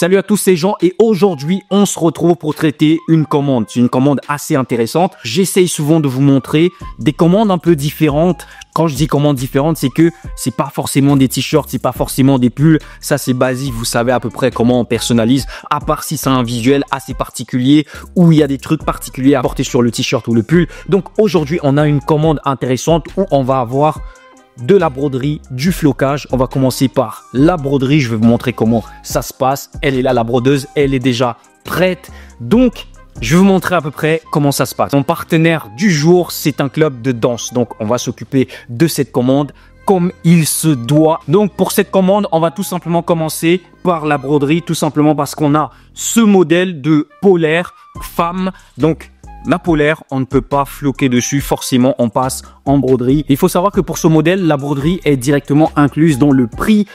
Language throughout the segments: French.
Salut à tous ces gens et aujourd'hui on se retrouve pour traiter une commande. C'est une commande assez intéressante. J'essaye souvent de vous montrer des commandes un peu différentes. Quand je dis commandes différentes, c'est que c'est pas forcément des t-shirts, c'est pas forcément des pulls. Ça c'est basique, vous savez à peu près comment on personnalise. À part si c'est un visuel assez particulier où il y a des trucs particuliers à porter sur le t-shirt ou le pull. Donc aujourd'hui on a une commande intéressante où on va avoir de la broderie, du flocage. On va commencer par la broderie. Je vais vous montrer comment ça se passe. Elle est là, la brodeuse. Elle est déjà prête. Donc, je vais vous montrer à peu près comment ça se passe. Mon partenaire du jour, c'est un club de danse. Donc, on va s'occuper de cette commande comme il se doit. Donc, pour cette commande, on va tout simplement commencer par la broderie. Tout simplement parce qu'on a ce modèle de polaire femme. Donc, la polaire, on ne peut pas floquer dessus, forcément on passe en broderie. Il faut savoir que pour ce modèle, la broderie est directement incluse dans le prix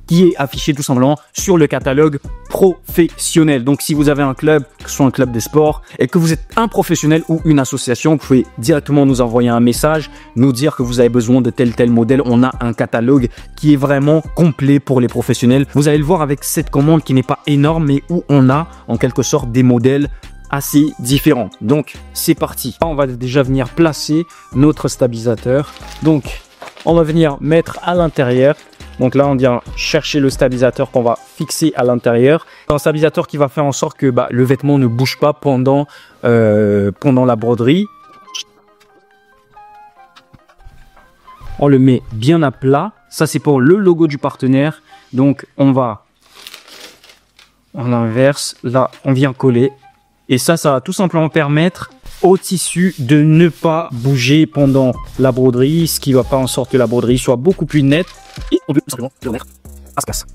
qui est affiché tout simplement sur le catalogue professionnel. Donc si vous avez un club, que ce soit un club des sports, et que vous êtes un professionnel ou une association, vous pouvez directement nous envoyer un message, nous dire que vous avez besoin de tel modèle. On a un catalogue qui est vraiment complet pour les professionnels. Vous allez le voir avec cette commande qui n'est pas énorme, mais où on a en quelque sorte des modèles assez différents. Donc c'est parti. On va déjà venir placer notre stabilisateur. Donc on va venir mettre à l'intérieur. Donc là on vient chercher le stabilisateur qu'on va fixer à l'intérieur. Un stabilisateur qui va faire en sorte que le vêtement ne bouge pas pendant la broderie. On le met bien à plat. Ça c'est pour le logo du partenaire. Donc on va en inverse. Là on vient coller. Et ça va tout simplement permettre au tissu de ne pas bouger pendant la broderie, ce qui va faire en sorte que la broderie soit beaucoup plus nette. Et on peut tout simplement le remettre à ce casse.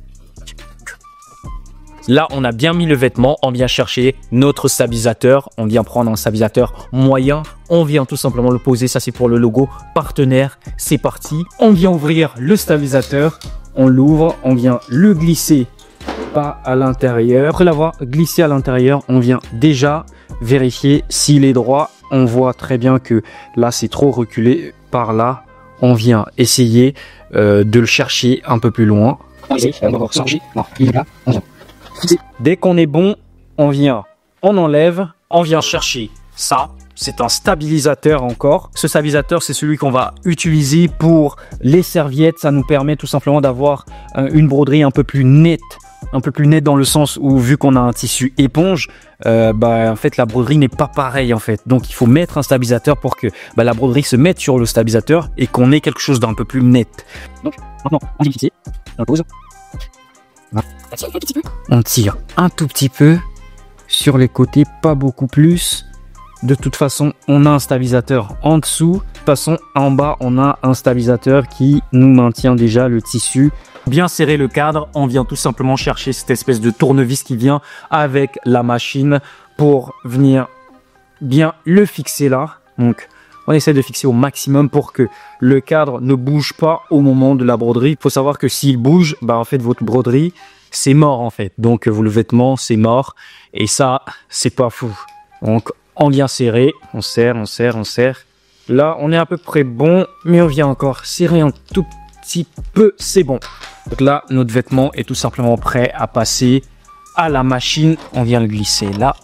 Là, on a bien mis le vêtement, on vient chercher notre stabilisateur, on vient prendre un stabilisateur moyen, on vient tout simplement le poser, ça c'est pour le logo partenaire, c'est parti. On vient ouvrir le stabilisateur, on l'ouvre, on vient le glisser pas à l'intérieur. Après l'avoir glissé à l'intérieur, on vient déjà vérifier s'il est droit. On voit très bien que là c'est trop reculé. Par là, on vient essayer de le chercher un peu plus loin. Dès qu'on est bon, on enlève, on vient chercher ça. C'est un stabilisateur encore. Ce stabilisateur, c'est celui qu'on va utiliser pour les serviettes. Ça nous permet tout simplement d'avoir une broderie un peu plus nette. Un peu plus net dans le sens où vu qu'on a un tissu éponge, en fait la broderie n'est pas pareille en fait. Donc il faut mettre un stabilisateur pour que la broderie se mette sur le stabilisateur et qu'on ait quelque chose d'un peu plus net. Donc maintenant on vient ici, on pose. On tire un tout petit peu sur les côtés, pas beaucoup plus. De toute façon, on a un stabilisateur en dessous. De toute façon, en bas, on a un stabilisateur qui nous maintient déjà le tissu. Bien serrer le cadre, on vient tout simplement chercher cette espèce de tournevis qui vient avec la machine pour venir bien le fixer là. Donc, on essaie de fixer au maximum pour que le cadre ne bouge pas au moment de la broderie. Il faut savoir que s'il bouge, en fait, votre broderie, c'est mort en fait. Donc, le vêtement, c'est mort. Et ça, c'est pas fou. Donc, on vient serrer, on serre. Là, on est à peu près bon, mais on vient encore serrer un tout petit peu, c'est bon. Donc là, notre vêtement est tout simplement prêt à passer à la machine. On vient le glisser là.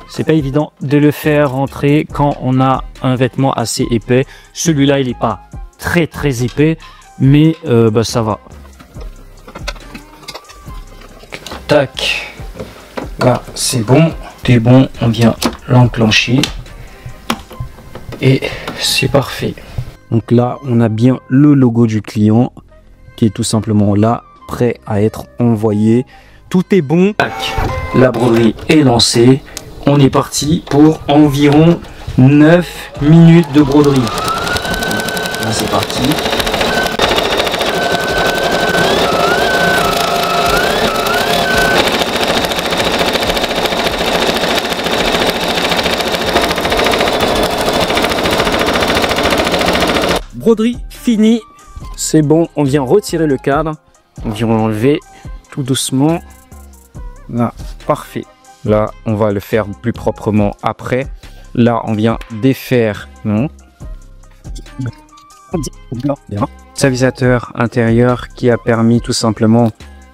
C'est pas évident de le faire rentrer quand on a un vêtement assez épais. Celui-là, il n'est pas très épais, mais ça va. Tac. Là, c'est bon. C'est bon, on vient l'enclencher. Et c'est parfait. Donc là, on a bien le logo du client qui est tout simplement là, prêt à être envoyé. Tout est bon. La broderie est lancée. On est parti pour environ 9 minutes de broderie. Là, c'est parti. Broderie finie, c'est bon, on vient retirer le cadre, on vient l'enlever tout doucement. Là, parfait. Là, on va le faire plus proprement après. Là, on vient défaire. Non. Stabilisateur intérieur qui a permis tout simplement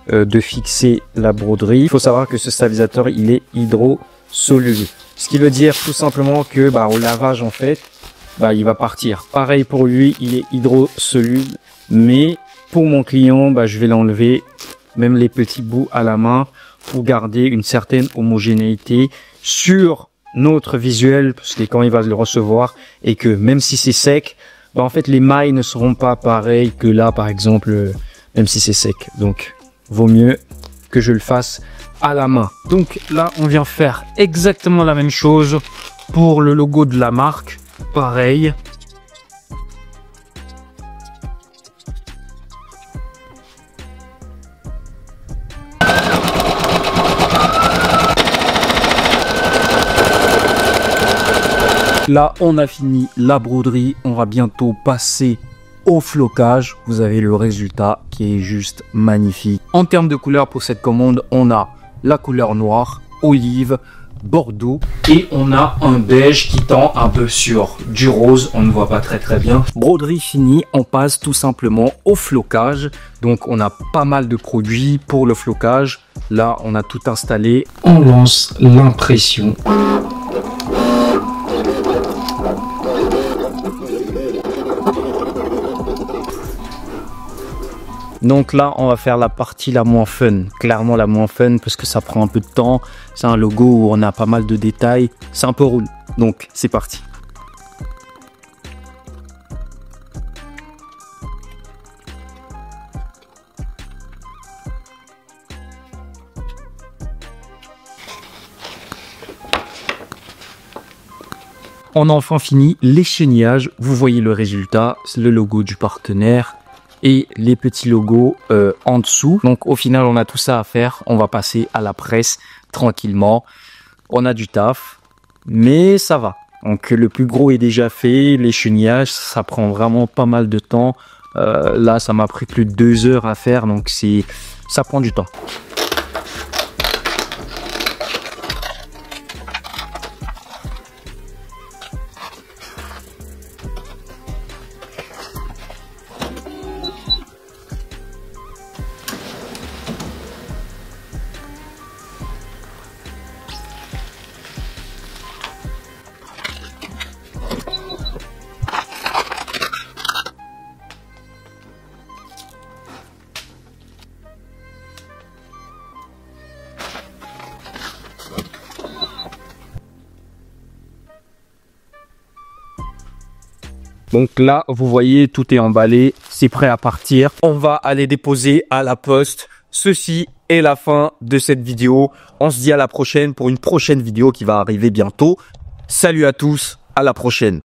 de fixer la broderie. Il faut savoir que ce stabilisateur, il est hydrosoluble. Ce qui veut dire tout simplement que au lavage, en fait, il va partir. Pareil pour lui, il est hydrosoluble. Mais pour mon client, je vais l'enlever, même les petits bouts à la main, pour garder une certaine homogénéité sur notre visuel, parce que quand il va le recevoir, et que même si c'est sec, en fait les mailles ne seront pas pareilles que là par exemple, même si c'est sec. Donc vaut mieux que je le fasse à la main. Donc là on vient faire exactement la même chose pour le logo de la marque, pareil. Là, on a fini la broderie. On va bientôt passer au flocage. Vous avez le résultat qui est juste magnifique. En termes de couleur pour cette commande, on a la couleur noire, olive, bordeaux et on a un beige qui tend un peu sur du rose. On ne voit pas très bien. Broderie finie, on passe tout simplement au flocage. Donc, on a pas mal de produits pour le flocage. Là, on a tout installé. On lance l'impression. Donc là, on va faire la partie la moins fun, clairement la moins fun parce que ça prend un peu de temps. C'est un logo où on a pas mal de détails, c'est un peu roule. Donc c'est parti. On a enfin fini l'échaînage, vous voyez le résultat, c'est le logo du partenaire et les petits logos en dessous. Donc au final on a tout ça à faire, on va passer à la presse tranquillement. On a du taf mais ça va. Donc le plus gros est déjà fait, l'échaînage ça prend vraiment pas mal de temps. Là ça m'a pris plus de 2 heures à faire, donc ça prend du temps. Donc là, vous voyez, tout est emballé, c'est prêt à partir. On va aller déposer à la poste. Ceci est la fin de cette vidéo. On se dit à la prochaine pour une prochaine vidéo qui va arriver bientôt. Salut à tous, à la prochaine.